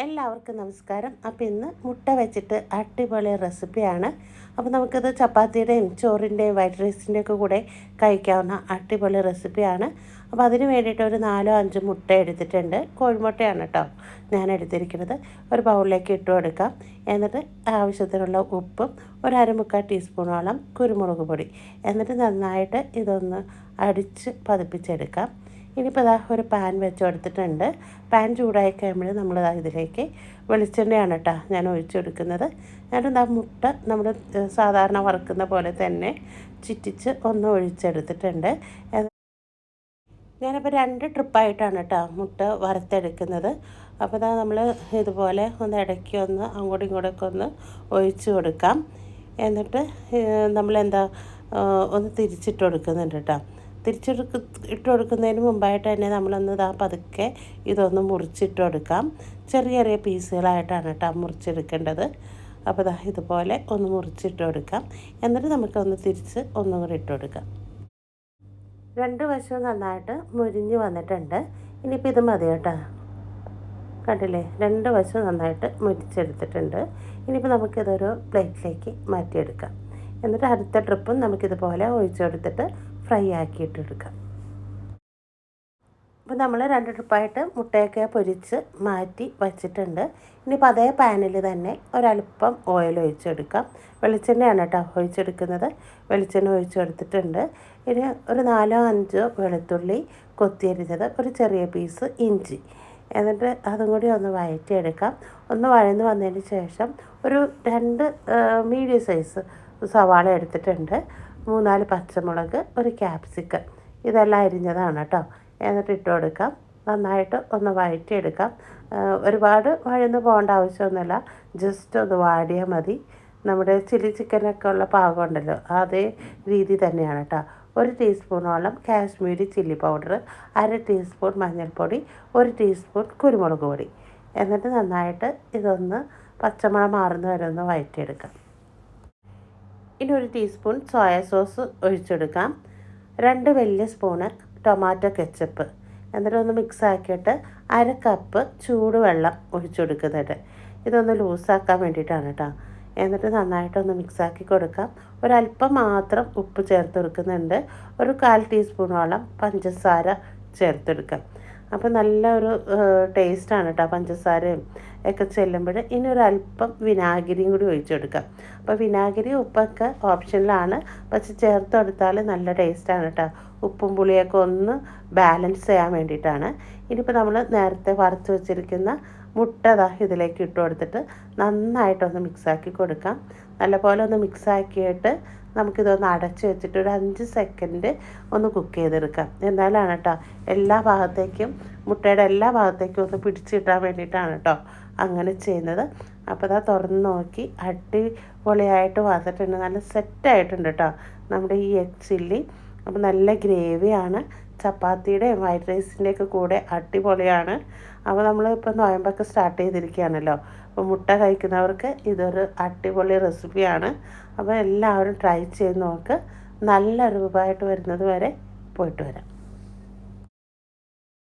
എല്ലാവർക്കും നമസ്കാരം. അപ്പോൾ ഇന്ന് മുട്ട വെച്ചിട്ട് അടിപൊളി റെസിപ്പിയാണ്. അപ്പോൾ നമുക്കത് ചപ്പാത്തിയുടെയും ചോറിൻ്റെയും വൈറ്റ് റൈസിൻ്റെയൊക്കെ കൂടെ കഴിക്കാവുന്ന അടിപൊളി റെസിപ്പിയാണ്. അപ്പോൾ അതിന് വേണ്ടിയിട്ട് ഒരു 4-5 മുട്ട എടുത്തിട്ടുണ്ട്. കോഴിമുട്ടയാണ് കേട്ടോ ഞാൻ എടുത്തിരിക്കുന്നത്. ഒരു ബൗളിലേക്ക് ഇട്ട് കൊടുക്കാം. എന്നിട്ട് ആവശ്യത്തിനുള്ള ഉപ്പും ഒരു അരമുക്കാൽ ടീസ്പൂണോളം കുരുമുളക് പൊടി, എന്നിട്ട് നന്നായിട്ട് ഇതൊന്ന് അടിച്ച് പതിപ്പിച്ചെടുക്കാം. ഇനിയിപ്പോൾ ഒരു പാൻ വെച്ച് കൊടുത്തിട്ടുണ്ട്. പാൻ ചൂടായി കഴിയുമ്പോൾ നമ്മൾ ഇതിലേക്ക് വെളിച്ചെണ്ണയാണ് കേട്ടോ ഞാൻ ഒഴിച്ചെടുക്കുന്നത്. എന്നിട്ട് മുട്ട നമ്മൾ സാധാരണ വറുക്കുന്ന പോലെ തന്നെ ചിറ്റിച്ച് ഒന്ന് ഒഴിച്ചെടുത്തിട്ടുണ്ട്. ഞാനിപ്പോൾ 2 ട്രിപ്പായിട്ടാണ് കേട്ടോ മുട്ട വറുത്തെടുക്കുന്നത്. അപ്പോൾ നമ്മൾ ഇതുപോലെ ഒന്ന് ഇടയ്ക്ക് ഒന്ന് അങ്ങോട്ടും ഇങ്ങോട്ടൊക്കെ ഒന്ന് ഒഴിച്ച് കൊടുക്കാം. എന്നിട്ട് ഒന്ന് തിരിച്ചിട്ട് കൊടുക്കുന്നുണ്ട് കേട്ടോ. ഇട്ട് കൊടുക്കുന്നതിന് മുമ്പായിട്ട് തന്നെ നമ്മളൊന്ന് പതുക്കെ ഇതൊന്ന് മുറിച്ചിട്ട് കൊടുക്കാം. ചെറിയ ചെറിയ പീസുകളായിട്ടാണ് കേട്ടോ മുറിച്ചെടുക്കേണ്ടത്. അപ്പോൾ ഇതുപോലെ ഒന്ന് മുറിച്ചിട്ട് കൊടുക്കാം. എന്നിട്ട് നമുക്കൊന്ന് തിരിച്ച് ഒന്നും കൂടി ഇട്ട് കൊടുക്കാം. 2 വശവും നന്നായിട്ട് മുരിഞ്ഞ് വന്നിട്ടുണ്ട്. ഇനിയിപ്പോൾ ഇത് മതി കേട്ടോ. കണ്ടില്ലേ, 2 വശവും നന്നായിട്ട് മുരിച്ചെടുത്തിട്ടുണ്ട്. ഇനിയിപ്പോൾ നമുക്കിതൊരു പ്ലേറ്റിലേക്ക് മാറ്റിയെടുക്കാം. എന്നിട്ട് അടുത്ത ട്രിപ്പും നമുക്കിതുപോലെ ഒഴിച്ചെടുത്തിട്ട് ഫ്രൈ ആക്കിയിട്ടെടുക്കാം. അപ്പോൾ നമ്മൾ 2 ട്രിപ്പായിട്ട് മുട്ടയൊക്കെ പൊരിച്ച് മാറ്റി വച്ചിട്ടുണ്ട്. ഇനിയിപ്പോൾ അതേ പാനിൽ തന്നെ ഒരല്പം ഓയിൽ ഒഴിച്ചെടുക്കാം. വെളിച്ചെണ്ണയാണ് കേട്ടോ ഒഴിച്ചെടുക്കുന്നത്. വെളിച്ചെണ്ണ ഒഴിച്ചെടുത്തിട്ടുണ്ട്. ഇനി ഒരു 4-5 വെളുത്തുള്ളി കൊത്തിയരിഞ്ഞത്, ഒരു ചെറിയ പീസ് ഇഞ്ചി, എന്നിട്ട് അതും കൂടി ഒന്ന് വഴറ്റിയെടുക്കാം. ഒന്ന് വഴന്ന് വന്നതിന് ശേഷം ഒരു 2 മീഡിയം സൈസ് സവാള എടുത്തിട്ടുണ്ട്. 3-4 പച്ചമുളക്, ഒരു ക്യാപ്സിക്കം, ഇതെല്ലാം അരിഞ്ഞതാണ് കേട്ടോ. എന്നിട്ട് ഇട്ട് കൊടുക്കാം. നന്നായിട്ട് ഒന്ന് വഴറ്റിയെടുക്കാം. ഒരുപാട് വഴന്ന് പോകേണ്ട ആവശ്യമൊന്നുമില്ല, ജസ്റ്റ് ഒന്ന് വാടിയാൽ മതി. നമ്മുടെ ചില്ലി ചിക്കനൊക്കെ ഉള്ള പാകമുണ്ടല്ലോ, അതേ രീതി തന്നെയാണ് കേട്ടോ. 1 ടീസ്പൂണോളം കാശ്മീരി ചില്ലി പൗഡർ, 1/2 ടീസ്പൂൺ മഞ്ഞൾപ്പൊടി, 1 ടീസ്പൂൺ കുരുമുളക് പൊടി, എന്നിട്ട് നന്നായിട്ട് ഇതൊന്ന് പച്ചമണം മാറുന്ന വരെ ഒന്ന് വഴറ്റിയെടുക്കാം. ഇനി 1 ടീസ്പൂൺ സോയ സോസ് ഒഴിച്ചെടുക്കാം. 2 വലിയ സ്പൂണ് ടൊമാറ്റോ കെച്ചപ്പ്, എന്നിട്ട് ഒന്ന് മിക്സ് ആക്കിയിട്ട് 1/2 കപ്പ് ചൂടുവെള്ളം ഒഴിച്ചെടുക്കുന്നുണ്ട്. ഇതൊന്ന് ലൂസാക്കാൻ വേണ്ടിയിട്ടാണ് കേട്ടോ. എന്നിട്ട് നന്നായിട്ടൊന്ന് മിക്സാക്കി കൊടുക്കാം. ഒരല്പം മാത്രം ഉപ്പ് ചേർത്ത് കൊടുക്കുന്നുണ്ട്. ഒരു 1/4 ടീസ്പൂണോളം പഞ്ചസാര ചേർത്തെടുക്കാം. അപ്പോൾ നല്ലൊരു ടേസ്റ്റാണ് കേട്ടോ പഞ്ചസാരയും ഒക്കെ ചെല്ലുമ്പോൾ. ഇനി ഒരല്പം വിനാഗിരിയും കൂടി ഒഴിച്ചെടുക്കാം. അപ്പോൾ വിനാഗിരി ഉപ്പൊക്കെ ഓപ്ഷനിലാണ്, പക്ഷെ ചേർത്ത് കൊടുത്താൽ നല്ല ടേസ്റ്റാണ് കേട്ടോ. ഉപ്പും പുളിയൊക്കെ ഒന്ന് ബാലൻസ് ചെയ്യാൻ വേണ്ടിയിട്ടാണ്. ഇനിയിപ്പോൾ നമ്മൾ നേരത്തെ വറുത്ത് വെച്ചിരിക്കുന്ന മുട്ട ഇതിലേക്ക് ഇട്ട് കൊടുത്തിട്ട് നന്നായിട്ടൊന്ന് മിക്സാക്കി കൊടുക്കാം. നല്ലപോലെ ഒന്ന് മിക്സാക്കിയിട്ട് നമുക്കിതൊന്ന് അടച്ച് വെച്ചിട്ട് ഒരു 5 സെക്കൻഡ് ഒന്ന് കുക്ക് ചെയ്തെടുക്കാം. എന്നാലാണ് കേട്ടോ എല്ലാ ഭാഗത്തേക്കും, മുട്ടയുടെ എല്ലാ ഭാഗത്തേക്കും ഒന്ന് പിടിച്ചിട്ടാൻ വേണ്ടിയിട്ടാണ് കേട്ടോ അങ്ങനെ ചെയ്യുന്നത്. അപ്പോൾ തുറന്ന് നോക്കി അടിപൊളിയായിട്ട് വന്നിട്ടുണ്ട്. നല്ല സെറ്റായിട്ടുണ്ട് കേട്ടോ നമ്മുടെ ഈ എഗ് ചില്ലി. അപ്പോൾ നല്ല ഗ്രേവിയാണ്. ചപ്പാത്തിയുടെയും വൈറ്റ് റൈസിൻ്റെയൊക്കെ കൂടെ അടിപൊളിയാണ്. അപ്പോൾ നമ്മളിപ്പോൾ നോയമ്പൊക്കെ സ്റ്റാർട്ട് ചെയ്തിരിക്കുകയാണല്ലോ. അപ്പോൾ മുട്ട കഴിക്കുന്നവർക്ക് ഇതൊരു അടിപൊളി റെസിപ്പിയാണ്. അപ്പോൾ എല്ലാവരും ട്രൈ ചെയ്ത് നോക്ക്. നല്ല രൂപമായിട്ട് വരുന്നത് വരെ പോയിട്ട് വരാം.